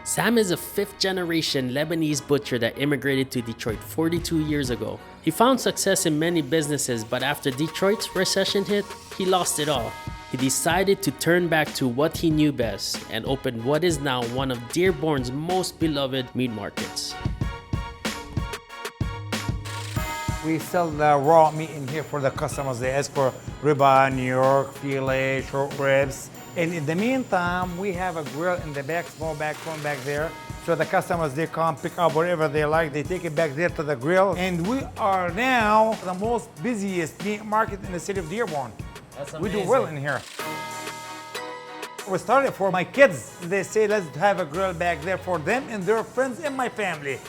Sam is a fifth-generation Lebanese butcher that immigrated to Detroit 42 years ago. He found success in many businesses, but after Detroit's recession hit, he lost it all. He decided to turn back to what he knew best and opened what is now one of Dearborn's most beloved meat markets. We sell the raw meat in here for the customers. They ask for ribeye, New York, filet, short ribs. And in the meantime, we have a grill in the back, small back room back there. So the customers, they come pick up whatever they like. They take it back there to the grill. And we are now the most busiest meat market in the city of Dearborn. That's amazing. We do well in here. We started for my kids. They say, let's have a grill back there for them and their friends and my family.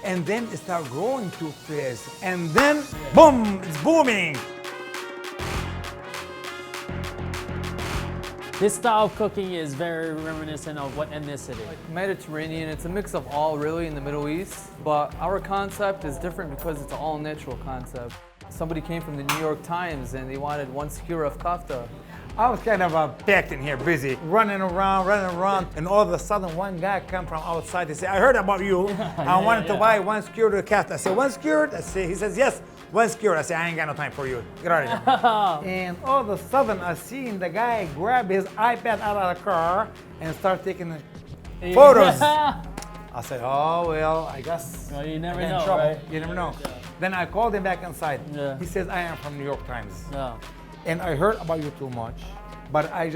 And then it started growing too fast. And then, boom, it's booming. This style of cooking is very reminiscent of what ethnicity? Mediterranean, it's a mix of all really in the Middle East, but our concept is different because it's an all natural concept. Somebody came from the New York Times and they wanted 1 skewer of kafta. I was kind of packed in here, busy, running around, and all of a sudden one guy come from outside. He said, I heard about you. I wanted to buy 1 skewer of kafta. I said, 1 skewer? He says, yes, 1 skewer. I said, I ain't got no time for you. Get out of here. And all of a sudden, I seen the guy grab his iPad out of the car and start taking photos. I said, oh, well, I guess Well, you never I got in know, trouble. right? You never know. Then I called him back inside. Yeah. He says, I am from New York Times. No. And I heard about you too much, but I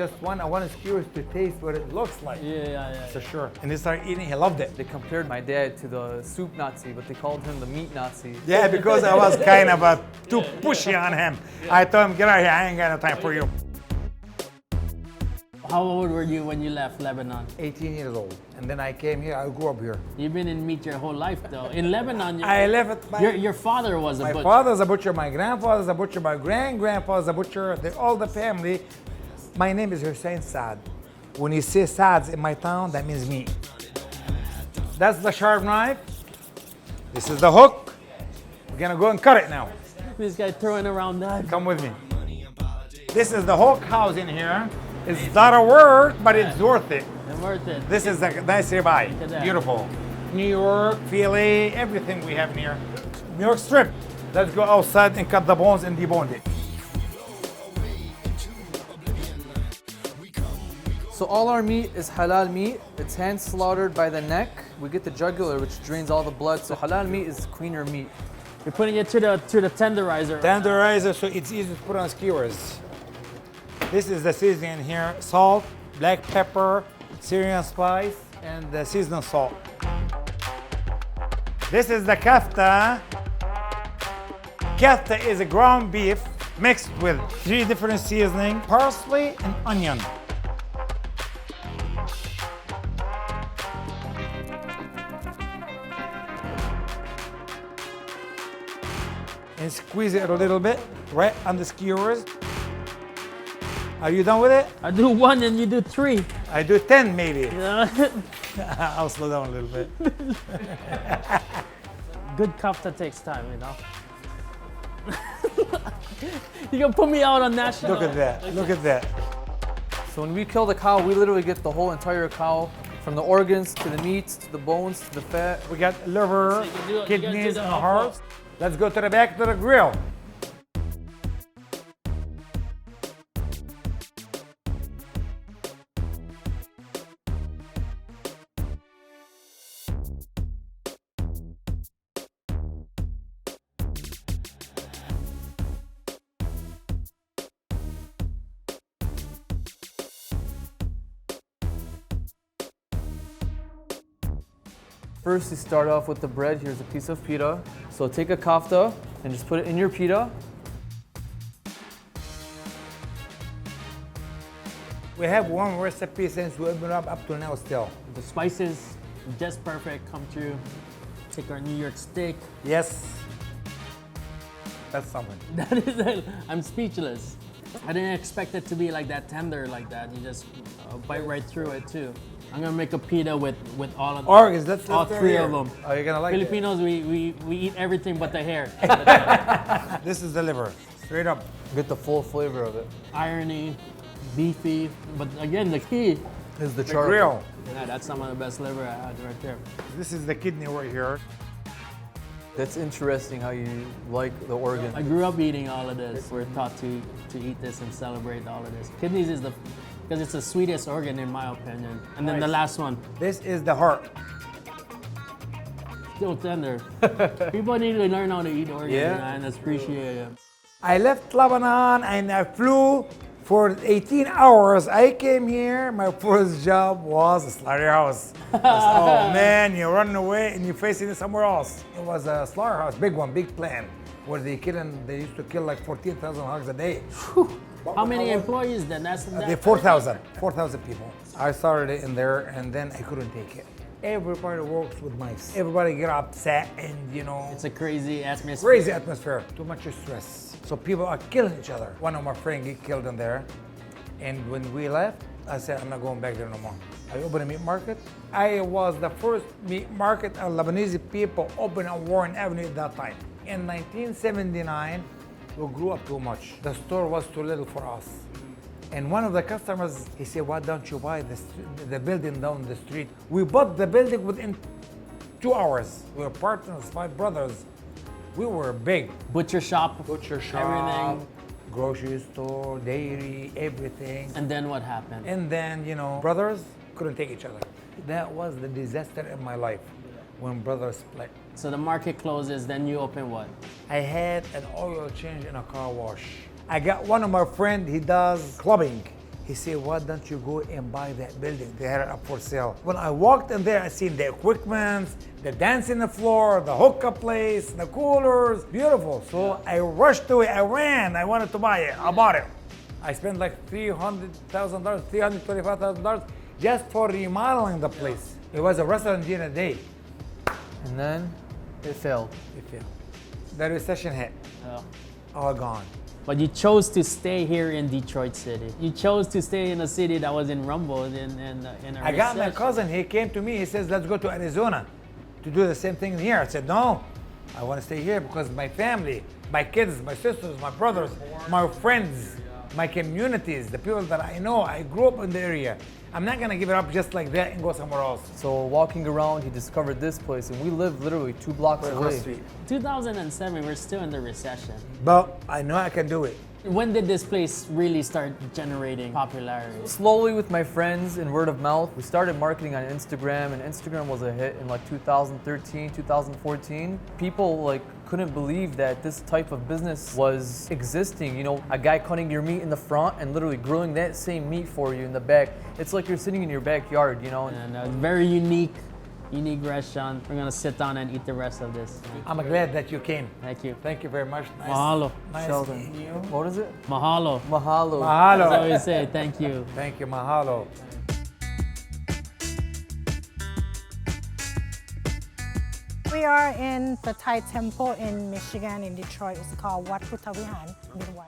want curious to taste what it looks like. Yeah. For sure. And he started eating, he loved it. They compared my dad to the soup Nazi, but they called him the meat Nazi. Yeah, because I was kind of too pushy on him. I told him, get out of here, I ain't got no time for you. How old were you when you left Lebanon? 18 years old. And then I came here, I grew up here. You've been in meat your whole life, though. In Lebanon, I left it. your father was a My butcher. father's a butcher, my grandfather's a butcher, my grandfather's a butcher. They're all the family. My name is Hussein Saad. When you say Saads in my town, that means me. That's the sharp knife. This is the hook. We're gonna go and cut it now. This guy throwing around knives. Come with me. This is the whole house in here. It's a lot of work, but it's worth it. It's worth it. This is a nice ribeye. at that. Beautiful. New York, filet, everything we have in here. New York strip. Let's go outside and cut the bones and debone it. So all our meat is halal meat. It's hand slaughtered by the neck. We get the jugular, which drains all the blood. So halal meat is cleaner meat. You're putting it to the tenderizer. Tenderizer, so it's easy to put on skewers. This is the seasoning here. Salt, black pepper, Syrian spice, and the seasonal salt. This is the kafta. Kafta is a ground beef mixed with 3 different seasonings, parsley and onion. And squeeze it a little bit, right on the skewers. Are you done with it? I do 1 and you do 3. I do 10 maybe. Yeah. I'll slow down a little bit. Good kafta takes time, you know. You gonna put me out on national? Look at that, look at that. So when we kill the cow, we literally get the whole entire cow, from the organs to the meats to the bones to the fat. We got liver, So you gotta do kidneys, the and whole hearts. Let's go to the back to the grill. First, you start off with the bread. Here's a piece of pita. So take a kafta and just put it in your pita. We have one recipe since we opened up to now still. The spices just perfect come through. Take our New York steak. Yes, that's something. That is it. I'm speechless. I didn't expect it to be like that tender like that. You just bite right through it too. I'm gonna make a pita with all of Organs, that's all that's 3 here. of them. Oh, you're gonna like Filipinos, we eat everything but the hair. it. This is the liver, straight up. Get the full flavor of it. Irony, beefy, but again, the key is the The charcoal. grill. Yeah, that's some of the best liver I had right there. This is the kidney right here. That's interesting how you like the organ. I grew up eating all of this. We're taught to eat this and celebrate all of this. Kidneys is because it's the sweetest organ in my opinion. And then the last one, This is the heart. still tender. People need to learn how to eat organs, Yeah. man. Appreciate it. I left Lebanon and I flew for 18 hours. I came here, my first job was a slaughterhouse. Oh man, you're running away and you're facing it somewhere else. It was a slaughterhouse, big one, big plant, where they used to kill like 14,000 hogs a day. How many employees then? That's 4,000 people. I started in there and then I couldn't take it. Everybody works with mice. Everybody get upset and It's a crazy atmosphere. crazy atmosphere. Too much stress. So people are killing each other. One of my friends get killed in there. And when we left, I said, I'm not going back there no more. I opened a meat market. I was the first meat market of Lebanese people open on Warren Avenue at that time. In 1979, we grew up too much. The store was too little for us. And one of the customers, he said, why don't you buy the building down the street? We bought the building within 2 hours. We were partners, 5 brothers. We were big. Butcher shop. Butcher shop, Everything. grocery store, dairy, everything. And then what happened? And then, brothers couldn't take each other. That was the disaster in my life when brothers split. So the market closes, then you open what? I had an oil change in a car wash. I got one of my friends, he does clubbing. He said, why don't you go and buy that building? They had it up for sale. When I walked in there, I seen the equipment, the dancing floor, the hookah place, the coolers, beautiful. So I rushed to it, I ran, I wanted to buy it, I bought it. I spent like $300,000, $325,000 just for remodeling the place. It was a restaurant during the day. And then it failed. It failed. The recession hit, Oh. all gone. But you chose to stay here in Detroit City. You chose to stay in a city that was in rumble in a I got my recession. cousin, he came to me, he says, let's go to Arizona to do the same thing here. I said, no, I want to stay here because my family, my kids, my sisters, my brothers, my friends, my communities, the people that I know, I grew up in the area. I'm not gonna give it up just like that and go somewhere else. So walking around, he discovered this place, and we live literally 2 blocks away. 2007, we're still in the recession. But I know I can do it. When did this place really start generating popularity? Slowly with my friends and word of mouth, we started marketing on Instagram, and Instagram was a hit in like 2013, 2014. People couldn't believe that this type of business was existing. A guy cutting your meat in the front and literally grilling that same meat for you in the back. It's like you're sitting in your backyard, And a very unique restaurant. We're gonna sit down and eat the rest of this. I'm glad that you came. Thank you. Thank you very much. Nice, Mahalo. nice Sheldon. meeting you. What is it? Mahalo. Mahalo. That's what Mahalo. we say. Thank you. Thank you, mahalo. We are in the Thai temple in Michigan, in Detroit. It's called Wat Putavihan Midway.